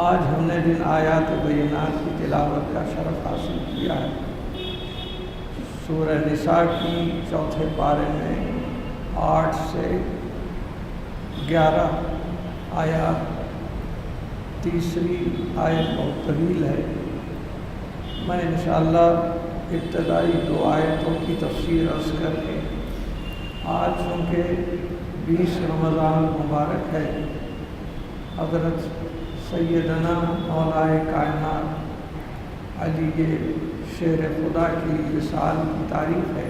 آج ہم نے جن آیات بینات کی تلاوت کا شرف حاصل کیا ہے، سورہ نساء کی چوتھے پارے میں 8 سے 11 آیات، تیسری آیت بہت طویل ہے۔ میں انشاءاللہ ابتدائی 2 آیتوں کی تفسیر عرض کر کے، آج چونکہ 20 رمضان مبارک ہے، حضرت سیدنا مولائے کائنات علی شیر خدا کی وصال کی تاریخ ہے،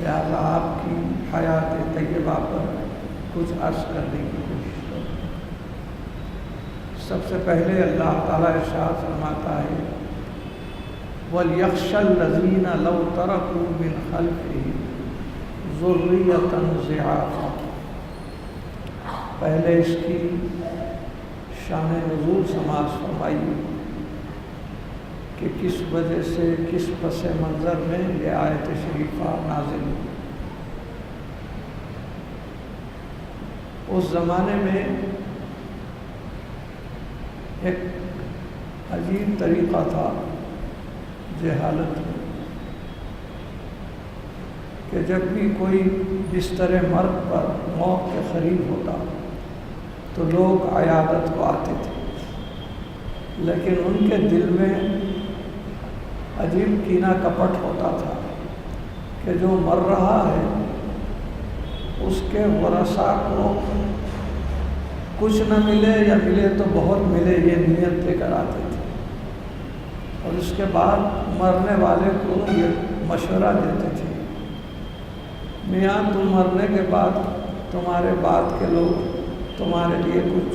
لہذا آپ کی حیات طیبہ پر کچھ عرض کرنے کی کوشش کروں۔ سب سے پہلے اللہ تعالیٰ ارشاد فرماتا ہے، وَلْيَخْشَ الَّذِينَ لَوْ تَرَكُوا مِنْ خَلْفِهِمْ ذُرِّيَّةً ضِعَافًا۔ پہلے اس کی شان نزول سماعت فرمائی کہ کس وجہ سے، کس پس منظر میں یہ آیت شریفہ نازل ہوئی۔ اس زمانے میں ایک عجیب طریقہ تھا جہالت میں، کہ جب بھی کوئی بستر مرگ پر موت کے قریب ہوتا تو لوگ عیادت کو آتے تھے، لیکن ان کے دل میں عجیب کینہ کپٹ ہوتا تھا کہ جو مر رہا ہے اس کے ورثاء کو کچھ نہ ملے یا ملے تو بہت ملے، یہ نیت لے کر آتے تھے، اور اس کے بعد مرنے والے کو یہ مشورہ دیتے تھے، میاں تم مرنے کے بعد تمہارے بعد کے لوگ تمہارے لیے کچھ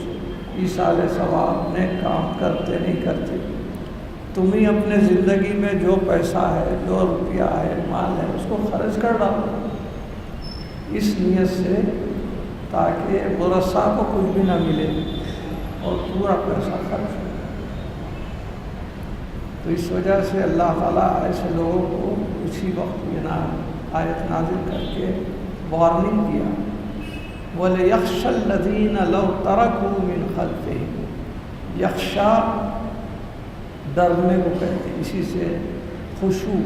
ایصال ثواب نیک کام کرتے نہیں کرتے، تم ہی اپنے زندگی میں جو پیسہ ہے، جو روپیہ ہے، مال ہے، اس کو خرچ کر ڈالو، اس نیت سے تاکہ ورثاء کو کچھ بھی نہ ملے اور پورا پیسہ خرچ ہو۔ تو اس وجہ سے اللہ تعالیٰ ایسے لوگوں کو اسی وقت یہ آیت نازل کر کے وارننگ کیا، وَلْيَخْشَ الَّذِينَ لَوْ تَرَكُوا مِنْ خَلْفِهِمْ۔ یخشا ڈرنے کو کہتے ہیں، اسی سے خشوع،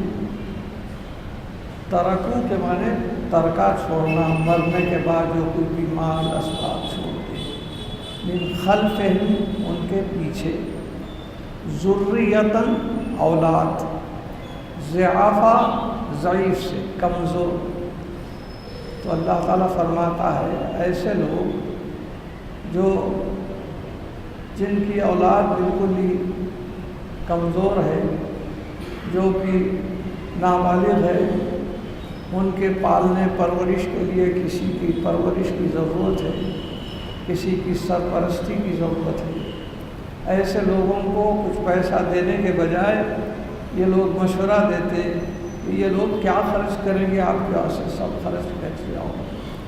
ترکو کے معنی ترکہ چھوڑنا، مرنے کے بعد جو کوئی بھی مال اسباب چھوڑتے ہیں، من خلفہم ان کے پیچھے، ذریۃً اولاد، ضعافا ضعیف سے کمزور۔ تو اللہ تعالیٰ فرماتا ہے ایسے لوگ جن کی اولاد بالکل ہی کمزور ہے، جو کہ نابالغ ہے، ان کے پالنے پرورش کے لیے کسی کی پرورش کی ضرورت ہے، کسی کی سرپرستی کی ضرورت ہے، ایسے لوگوں کو کچھ پیسہ دینے کے بجائے یہ لوگ مشورہ دیتے کہ یہ لوگ کیا خرچ کریں گے، آپ کے واسطے سب خرچ کر جاؤ۔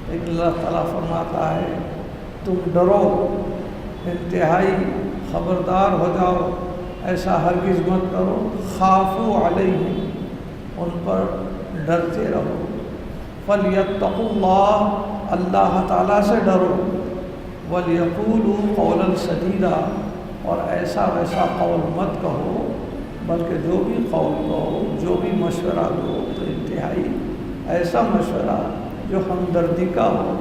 لیکن اللہ تعالیٰ فرماتا ہے تم ڈرو، انتہائی خبردار ہو جاؤ، ایسا ہرگز مت کرو، خافوا علیہم ان پر ڈرتے رہو، فلیتقوا اللہ اللہ تعالیٰ سے ڈرو، ولیقولوا قولا سدیدا اور ایسا ویسا قول مت کہو، بلکہ جو بھی قول کہو، جو بھی مشورہ دو تو انتہائی ایسا مشورہ جو ہمدردی کا ہو،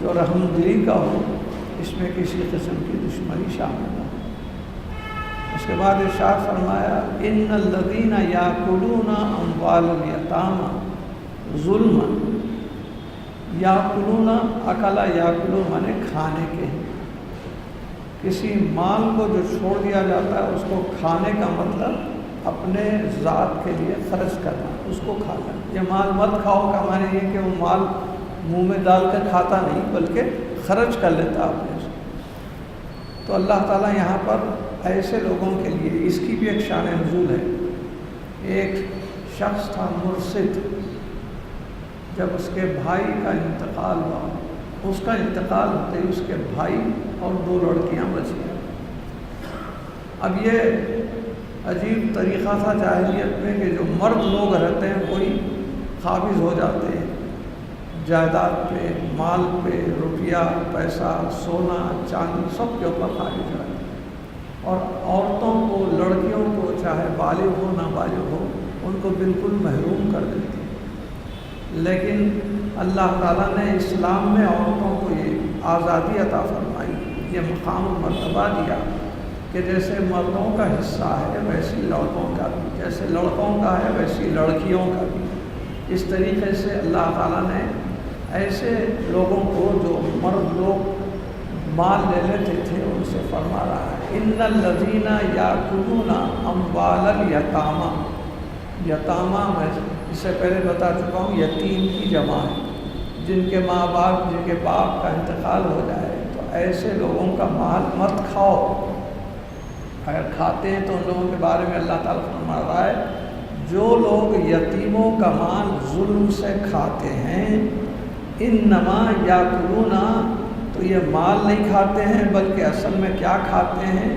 جو رحم دلی کا ہو، اس میں کسی قسم کی دشمنی شامل نہ ہو۔ اس کے بعد ارشاد فرمایا، ان الذین یاکلون اموال الیتامی ظلما، یاکلون اکل یاکلو مانے کھانے کے ہیں، کسی مال کو جو چھوڑ دیا جاتا ہے اس کو کھانے کا مطلب اپنے ذات کے لیے خرچ کرنا، اس کو کھانا۔ یہ مال مت کھاؤ کا معنی یہ کہ وہ مال منہ میں ڈال کر کھاتا نہیں، بلکہ خرچ کر لیتا اپنے سے۔ تو اللہ تعالیٰ یہاں پر ایسے لوگوں کے لیے، اس کی بھی ایک شان نزول ہے۔ ایک شخص تھا مرشد، جب اس کے بھائی کا انتقال ہوا، اس کا انتقال ہوتے ہی اس کے بھائی اور 2 لڑکیاں بچ گئیں۔ اب یہ عجیب طریقہ تھا جاہلیت میں کہ جو مرد لوگ رہتے ہیں کوئی قابض ہو جاتے ہیں جائیداد پہ، مال پہ، روپیہ پیسہ، سونا چاندی، سب کے اوپر قابض ہو جاتے ہیں۔ اور عورتوں کو، لڑکیوں کو، چاہے بالغ ہو نابالغ ہو، ان کو بالکل محروم کر دیتی ہے۔ لیکن اللہ تعالیٰ نے اسلام میں عورتوں کو یہ آزادی عطا فرمائی، یہ مقام و مرتبہ دیا کہ جیسے مردوں کا حصہ ہے ویسی لڑکوں کا بھی، جیسے لڑکوں کا ہے ویسی لڑکیوں کا بھی۔ اس طریقے سے اللہ تعالیٰ نے ایسے لوگوں کو جو مرد لوگ مال لے لیتے تھے ان سے فرما رہا ہے ان الذین یاکلون اموال الیتامی، یتامہ میں اس سے پہلے بتا چکا ہوں یتیم کی جمع ہے، جن کے ماں باپ، جن کے باپ کا انتقال ہو جائے تو ایسے لوگوں کا مال مت کھاؤ، اگر کھاتے ہیں تو ان لوگوں کے بارے میں اللہ تعالیٰ فرما رہا ہے جو لوگ یتیموں کا مال ظلم سے کھاتے ہیں، انما یاکلون، تو یہ مال نہیں کھاتے ہیں بلکہ اصل میں کیا کھاتے ہیں،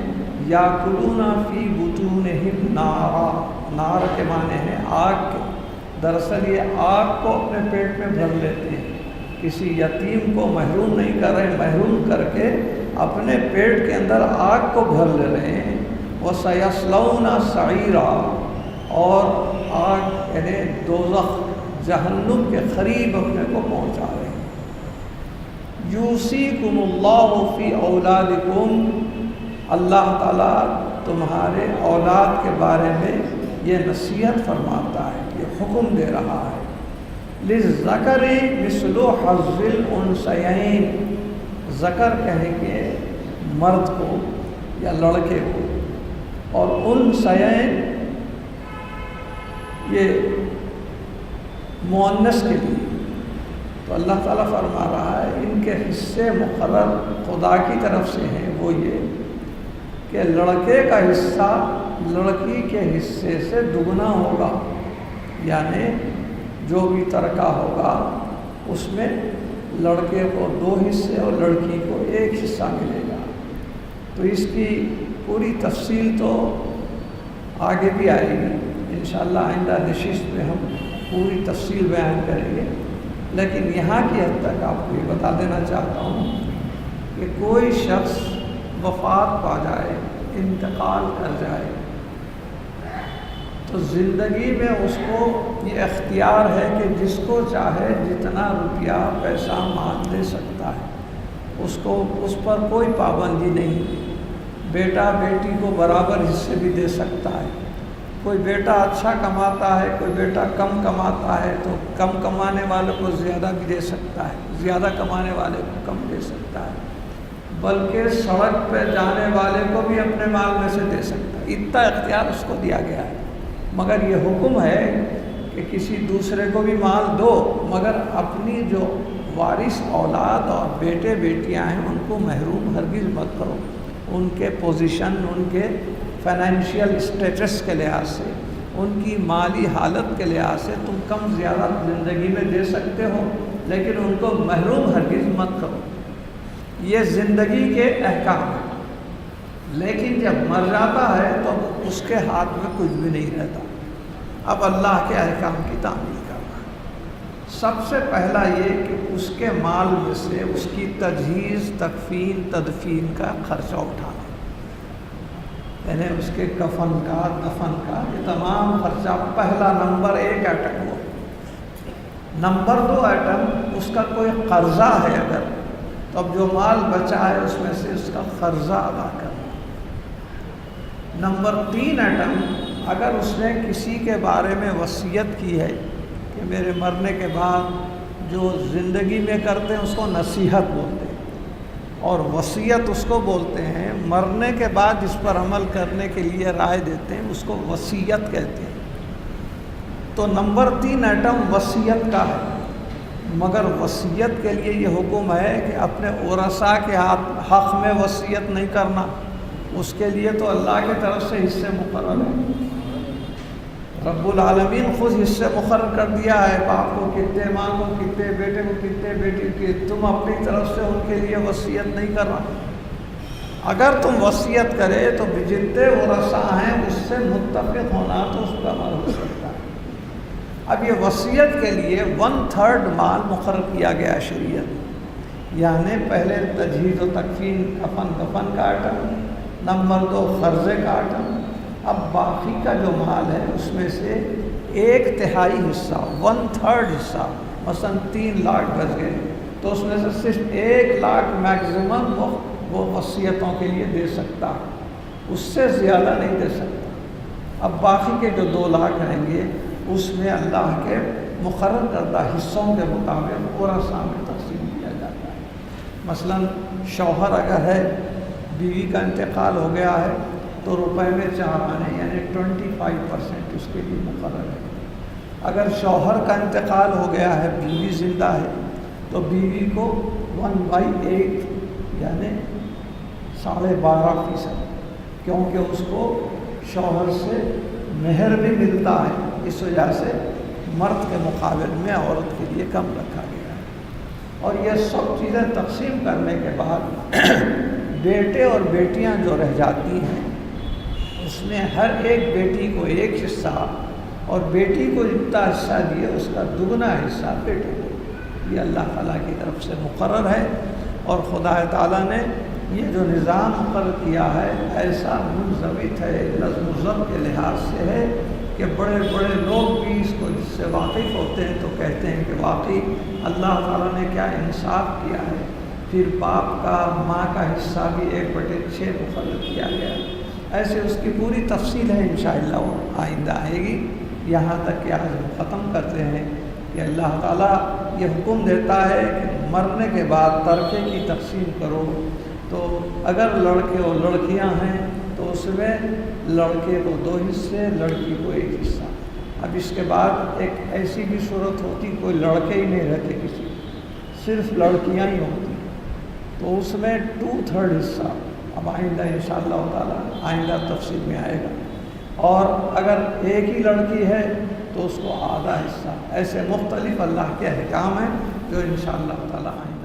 یاکلون فی بطونہم نارا، نار کے معنی ہے آگ کے، دراصل یہ آگ کو اپنے پیٹ میں بھر لیتے ہیں، کسی یتیم کو محروم نہیں کر رہے، محروم کر کے اپنے پیٹ کے اندر آگ کو بھر لے رہے ہیں۔ وَسَيَصْلَوْنَ سَعِيرًا، اور آگ یعنی دوزخ، جہنم کے قریب اپنے کو پہنچا رہے ہیں۔ یوصیکم اللہ فی اولادکم، اللہ تعالیٰ تمہارے اولاد کے بارے میں یہ نصیحت فرماتا ہے، یہ حکم دے رہا ہے۔ للذکر مثل حظ الانثیین، ذکر کہیں گے مرد کو یا لڑکے کو، اور انثیین یہ مؤنث کے لیے، تو اللہ تعالیٰ فرما رہا ہے ان کے حصے مقرر خدا کی طرف سے ہیں، وہ یہ کہ لڑکے کا حصہ لڑکی کے حصے سے دگنا ہوگا، یعنی جو بھی ترکہ ہوگا اس میں لڑکے کو 2 حصے اور لڑکی کو 1 حصہ ملے گا۔ تو اس کی پوری تفصیل تو آگے بھی آئے گی انشاءاللہ، آئندہ نشست میں ہم پوری تفصیل بیان کریں گے، لیکن یہاں کی حد تک آپ کو یہ بتا دینا چاہتا ہوں کہ کوئی شخص وفات پا جائے، انتقال کر جائے، تو زندگی میں اس کو یہ اختیار ہے کہ جس کو چاہے جتنا روپیہ پیسہ مال دے سکتا ہے، اس کو اس پر کوئی پابندی نہیں، بیٹا بیٹی کو برابر حصے بھی دے سکتا ہے، کوئی بیٹا اچھا کماتا ہے، کوئی بیٹا کم کماتا ہے تو کم کمانے والے کو زیادہ بھی دے سکتا ہے، زیادہ کمانے والے کو کم دے سکتا ہے، بلکہ سڑک پہ جانے والے کو بھی اپنے مال میں سے دے سکتا ہے، اتنا اختیار اس کو دیا گیا ہے۔ مگر یہ حکم ہے کہ کسی دوسرے کو بھی مال دو، مگر اپنی جو وارث اولاد اور بیٹے بیٹیاں ہیں ان کو محروم ہرگز مت کرو، ان کے پوزیشن، ان کے فائنینشیل اسٹیٹس کے لحاظ سے، ان کی مالی حالت کے لحاظ سے تم کم زیادہ زندگی میں دے سکتے ہو، لیکن ان کو محروم ہرگز مت کرو۔ یہ زندگی کے احکام ہیں، لیکن جب مر جاتا ہے تو اس کے ہاتھ میں کچھ بھی نہیں رہتا، اب اللہ کے احکام کی تعمیل کرنا ہے۔ سب سے پہلا یہ کہ اس کے مال میں سے اس کی تجہیز، تکفین، تدفین کا خرچہ اٹھانا، یعنی اس کے کفن کا، دفن کا، یہ تمام خرچہ پہلا نمبر 1 آئٹم ہو۔ نمبر 2 آئٹم اس کا کوئی قرضہ ہے اگر، تو اب جو مال بچا ہے اس میں سے اس کا قرضہ ادا کرنا۔ نمبر 3 آئٹم، اگر اس نے کسی کے بارے میں وصیت کی ہے کہ میرے مرنے کے بعد جو زندگی میں کرتے ہیں اس کو نصیحت بولتے ہیں، اور وصیت اس کو بولتے ہیں مرنے کے بعد اس پر عمل کرنے کے لیے رائے دیتے ہیں، اس کو وصیت کہتے ہیں۔ تو نمبر 3 آئٹم وصیت کا ہے، مگر وصیت کے لیے یہ حکم ہے کہ اپنے ورثاء کے حق میں وصیت نہیں کرنا، اس کے لیے تو اللہ کی طرف سے حصے مقرر ہیں، رب العالمین خود حصے مقرر کر دیا ہے، باپ کو کتنے، ماں کو کتنے، بیٹے کو کتنے، بیٹی کی، تم اپنی طرف سے ان کے لیے وصیت نہیں کرنا۔ اگر تم وصیت کرے تو جتنے ورثاء ہیں اس سے متفق ہونا تو اس کا عمل ہو سکتا ہے۔ اب یہ وصیت کے لیے 1/3 مال مقرر کیا گیا شریعت، یعنی پہلے تجہیز و تکفین، کفن دفن کا آئٹم، نمبر 2 قرضے کاٹا۔ اب باقی کا جو مال ہے اس میں سے 1/3 حصہ 1/3 حصہ مثلا 3 لاکھ بچ گئے تو اس میں سے صرف 1 لاکھ میکسیمم وہ وصیتوں کے لیے دے سکتا ہے، اس سے زیادہ نہیں دے سکتا۔ اب باقی کے جو 2 لاکھ رہیں گے اس میں اللہ کے مقرر کردہ حصوں کے مطابق پورا سامنے تقسیم کیا جاتا ہے۔ مثلا شوہر اگر ہے، بیوی کا انتقال ہو گیا ہے تو روپے میں 4 آنے یعنی 25% اس کے لیے مقرر ہے۔ اگر شوہر کا انتقال ہو گیا ہے، بیوی زندہ ہے، تو بیوی کو 1/8 یعنی 12.5%، کیونکہ اس کو شوہر سے مہر بھی ملتا ہے، اس وجہ سے مرد کے مقابل میں عورت کے لیے کم رکھا گیا ہے۔ اور یہ سب چیزیں تقسیم کرنے کے بعد بیٹے اور بیٹیاں جو رہ جاتی ہیں اس میں ہر ایک بیٹی کو 1 حصہ اور بیٹی کو جتنا حصہ دیے اس کا دوگنا حصہ بیٹے کو، یہ اللہ تعالیٰ کی طرف سے مقرر ہے۔ اور خدا تعالیٰ نے یہ جو نظام مقرر کیا ہے ایسا منضبط ہے، نظم و ضبط کے لحاظ سے ہے کہ بڑے بڑے لوگ بھی اس کو جس سے واقف ہوتے ہیں تو کہتے ہیں کہ واقعی اللہ تعالیٰ نے کیا انصاف کیا ہے۔ پھر باپ کا ماں کا حصہ بھی 1/6 مقرر کیا گیا۔ ایسے اس کی پوری تفصیل ہے، انشاءاللہ وہ آئندہ آئے گی۔ یہاں تک کہ آج ہم ختم کرتے ہیں کہ اللہ تعالیٰ یہ حکم دیتا ہے کہ مرنے کے بعد ترکے کی تقسیم کرو، تو اگر لڑکے اور لڑکیاں ہیں تو اس میں لڑکے کو 2 حصے، لڑکی کو 1 حصہ۔ اب اس کے بعد ایک ایسی بھی صورت ہوتی کوئی لڑکے ہی نہیں رہتے کسی، صرف لڑکیاں ہی ہوتی، تو اس میں 2/3 حصہ۔ اب آئندہ انشاءاللہ تعالیٰ آئندہ تفصیل میں آئے گا۔ اور اگر ایک ہی لڑکی ہے تو اس کو آدھا حصہ۔ ایسے مختلف اللہ کے احکام ہیں جو انشاءاللہ تعالیٰ آئیں گے۔